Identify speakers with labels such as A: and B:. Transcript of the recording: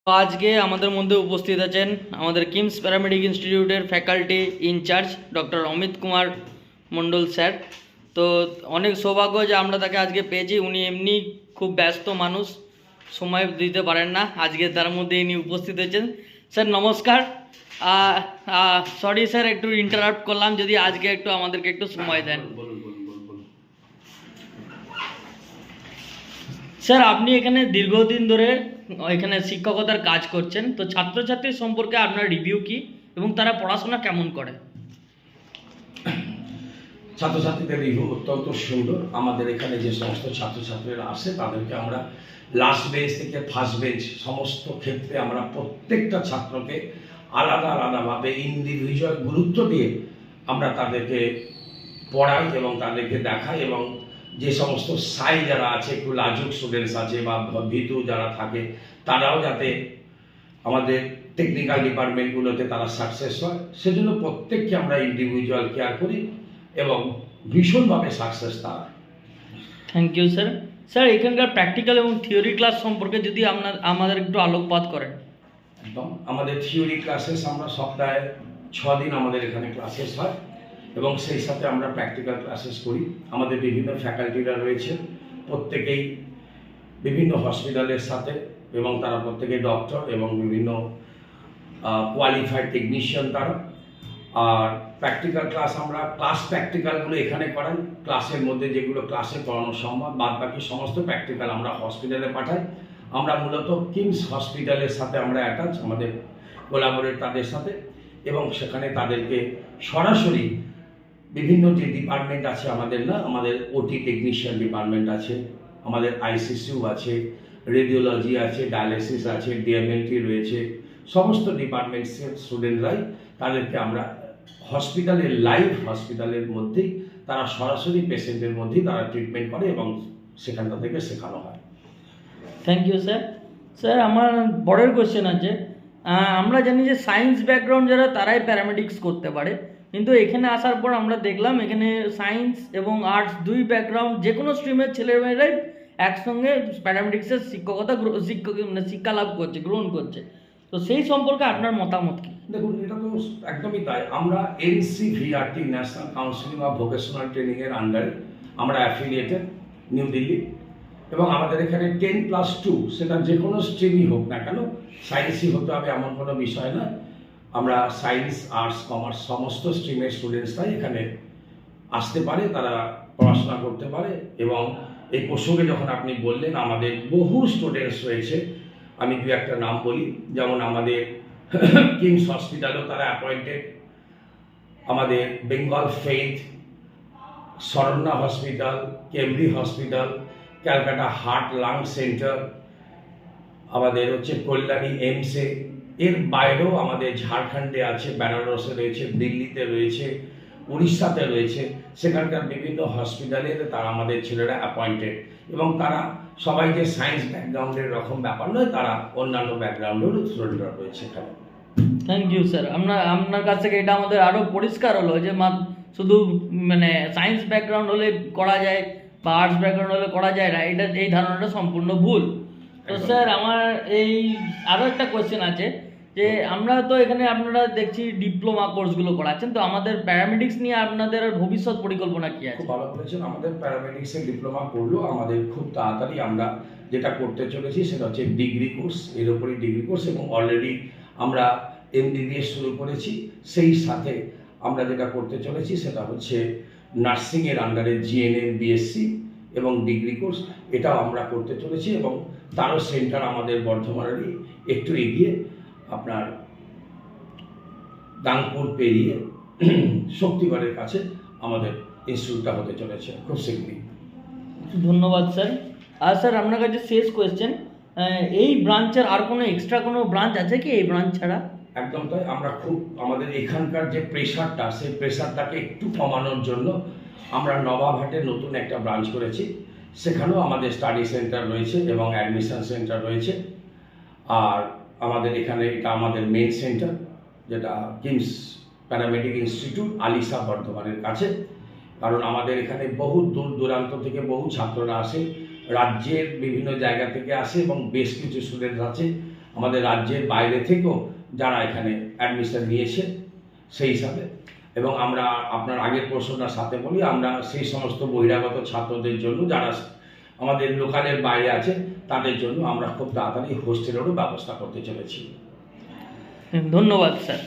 A: তো আজকে আমাদের মধ্যে উপস্থিত আছেন আমাদের কিমস প্যারামেডিক ইনস্টিটিউটের faculty incharge doctor Amit Kumar Mondal sir. তো অনেক সৌভাগ্য যে আমরা তাকে আজকে পেয়েছি। উনি এমনি খুব ব্যস্ত মানুষ, সময় দিতে পারেন না, আজকে তার মধ্যে ইনি উপস্থিত হয়েছেন। স্যার নমস্কার। সরি স্যার, একটু ইন্টারাপ্ট করলাম, যদি আজকে একটু আমাদেরকে একটু সময় দেন। স্যার আপনি এখানে দীর্ঘদিন ধরে এখানে শিক্ষকতার কাজ করছেন, তো ছাত্রছাত্রীর সম্পর্কে আপনার রিভিউ কি এবং তারা পড়াশোনা কেমন করে?
B: ছাত্রছাত্রীদের রিভিউ অত্যন্ত সুন্দর। আমাদের এখানে যে সমস্ত ছাত্রছাত্রীরা আসে তাদেরকে আমরা লাস্ট বেঞ্চ থেকে ফার্স্ট বেঞ্চ সমস্ত ক্ষেত্রে আমরা প্রত্যেকটা ছাত্রকে আলাদা আলাদাভাবে ইন্ডিভিজুয়াল গুরুত্ব দিয়ে আমরা তাদেরকে পড়াই এবং তাদেরকে দেখাই। এবং যে সমস্ত সাই যারা আছে, একটু লাজুক স্টুডেন্টস আছে বা ভীতু যারা থাকে, তারাও যাতে আমাদের টেকনিক্যাল ডিপার্টমেন্টগুলোতে তারা সাকসেস হয়, সেজন্য প্রত্যেককে আমরা ইন্ডিভিজুয়াল কেয়ার করি এবং ভীষণভাবে সাকসেস তারা।
A: Thank you sir. স্যার এখানকার প্র্যাকটিক্যাল এবং থিওরি ক্লাস সম্পর্কে যদি আমাদের একটু আলোকপাত করেন।
B: একদম, আমাদের থিওরি ক্লাসেস আমরা সপ্তাহে 6 দিন আমাদের এখানে ক্লাসেস হয় এবং সেই সাথে আমরা প্র্যাকটিক্যাল ক্লাসেস করি। আমাদের বিভিন্ন ফ্যাকাল্টিরা রয়েছে, প্রত্যেকেই বিভিন্ন হসপিটালের সাথে, এবং তারা প্রত্যেকেই ডক্টর এবং বিভিন্ন কোয়ালিফাইড টেকনিশিয়ান তারা। আর প্র্যাকটিক্যাল ক্লাস আমরা প্র্যাকটিক্যালগুলো এখানে করাই। ক্লাসের মধ্যে যেগুলো ক্লাসে করানো সম্ভব, বাদ বাকি সমস্ত প্র্যাকটিক্যাল আমরা হসপিটালে পাঠাই। আমরা মূলত কিমস হসপিটালের সাথে আমরা অ্যাটাচ, আমাদের কোলাবোরেট তাদের সাথে, এবং সেখানে তাদেরকে সরাসরি বিভিন্ন যে ডিপার্টমেন্ট আছে আমাদের ওটি টেকনিশিয়ান ডিপার্টমেন্ট আছে, আমাদের আইসিসিউ আছে, রেডিওলজি আছে, ডায়ালিসিস আছে, ডিএমএলটি রয়েছে, সমস্ত ডিপার্টমেন্টসের স্টুডেন্টরাই তাদেরকে আমরা হসপিটালের মধ্যেই তারা সরাসরি পেশেন্টের মধ্যেই তারা ট্রিটমেন্ট করে এবং সেখানটা থেকে শেখানো হয়।
A: Thank you sir. স্যার আমার পরের কোয়েশ্চেন আছে, আমরা জানি যে সায়েন্স ব্যাকগ্রাউন্ড যারা তারাই প্যারামেডিক্স করতে পারে, কিন্তু এখানে আসার পর আমরা দেখলাম এখানে সায়েন্স এবং আর্টস দুই ব্যাকগ্রাউন্ড যে কোনো স্ট্রিমের ছেলেমেয়েরাই একসঙ্গে প্যারামেডিক্সের শিক্ষা লাভ করছে, গ্রহণ করছে। তো সেই সম্পর্কে আপনার মতামত কি?
B: দেখুন, এটা তো একদমই তাই। আমরা NCVRT national counselling of vocational ট্রেনিংয়ের আন্ডারে আমরা অ্যাফিলিয়েটেড নিউ দিল্লি, এবং আমাদের এখানে 10+2 সেটা যে কোনো স্ট্রিমই হোক না কেন, সায়েন্সই হতে হবে এমন কোনো বিষয় না। আমরা সায়েন্স, আর্টস, কমার্স সমস্ত স্ট্রিমের স্টুডেন্টসরাই এখানে আসতে পারে, তারা পড়াশোনা করতে পারে। এবং এই প্রসঙ্গে যখন আপনি বললেন, আমাদের বহু স্টুডেন্টস রয়েছে, আমি দু একটা নাম বলি, যেমন আমাদের কিমস হসপিটালেও তারা অ্যাপয়েন্টেড, আমাদের বেঙ্গল ফেইথ, শরণ্যা হসপিটাল, কেমব্রি hospital, Calcutta heart lung centre, আমাদের কল্যাণী এইমসে, এর বাইরেও আমাদের ঝাড়খণ্ডে আছে, বেনারসে রয়েছে, দিল্লিতে রয়েছে, উড়িষ্যাতে রয়েছে, সেখানকার বিভিন্ন হসপিটালে তারা আমাদের ছেলেরা অ্যাপয়েন্টেড। এবং তারা সবাই যে সায়েন্স ব্যাকগ্রাউন্ডের রকম ব্যাপার নয়, তারা অন্যান্য ব্যাকগ্রাউন্ডেরও স্টুডেন্টরা রয়েছে এখানে।
A: Thank you sir. আপনার কাছ থেকে এটা আমাদের আরও পরিষ্কার হলো যে শুধু মানে সায়েন্স ব্যাকগ্রাউন্ড হলে করা যায় বা আর্টস ব্যাকগ্রাউন্ড হলে করা যায় না, এই ধারণাটা সম্পূর্ণ ভুল। তো স্যার আমার এই আরও একটা কোয়েশ্চেন আছে যে আমরা তো এখানে আপনারা দেখছি ডিপ্লোমা কোর্সগুলো করাচ্ছেন, তো আমাদের প্যারামেডিক্স নিয়ে আপনাদের ভবিষ্যৎ পরিকল্পনা কি আছে?
B: খুব ভালো বলেছেন। আমাদের প্যারামেডিক্সের ডিপ্লোমা করলেও আমাদের খুব তাড়াতাড়ি আমরা যেটা করতে চলেছি সেটা হচ্ছে ডিগ্রি কোর্স, এর উপরই ডিগ্রি কোর্স, এবং অলরেডি আমরা MBBS শুরু করেছি। সেই সাথে আমরা যেটা করতে চলেছি সেটা হচ্ছে নার্সিংয়ের আন্ডারে GNM, BSc এবং ডিগ্রি কোর্স, এটাও আমরা করতে চলেছি। এবং তারও সেন্টার আমাদের বর্ধমানেরই একটু এগিয়ে, আপনার গাংপুর পেরিয়ে শক্তিগড়ের কাছে আমাদের ইনস্টিটিউটটা হতে চলেছে খুব শীঘ্রই।
A: ধন্যবাদ স্যার। আর স্যার আপনার কাছে শেষ কোয়েশ্চেন, এই ব্রাঞ্চের আর কোনো এক্সট্রা কোনো ব্রাঞ্চ আছে কি এই ব্রাঞ্চ ছাড়া?
B: একদম তাই। আমরা আমাদের এখানকার যে প্রেশারটা, সেই প্রেশারটাকে একটু কমানোর জন্য আমরা নবাবহাটে নতুন একটা ব্রাঞ্চ করেছি। সেখানেও আমাদের স্টাডি সেন্টার রয়েছে এবং অ্যাডমিশন সেন্টার রয়েছে। আর আমাদের এখানে এটা আমাদের মেন সেন্টার, যেটা কিমস প্যারামেডিক ইনস্টিটিউট, আলিশা, বর্ধমানের কাছে। কারণ আমাদের এখানে বহু দূর দূরান্ত থেকে বহু ছাত্ররা আসে, রাজ্যের বিভিন্ন জায়গা থেকে আসে, এবং বেশ কিছু স্টুডেন্ট আছে আমাদের রাজ্যের বাইরে থেকেও যারা এখানে অ্যাডমিশন নিয়েছে সেই হিসাবে। এবং আমরা আপনার আগের প্রশ্নটার সাথে বলি, আমরা সেই সমস্ত বহিরাগত ছাত্রদের জন্য যারা আমাদের লোকালের বাইরে আছে তাদের জন্য আমরা খুব তাড়াতাড়ি হোস্টেলেরও ব্যবস্থা করতে চলেছি।
A: ধন্যবাদ স্যার।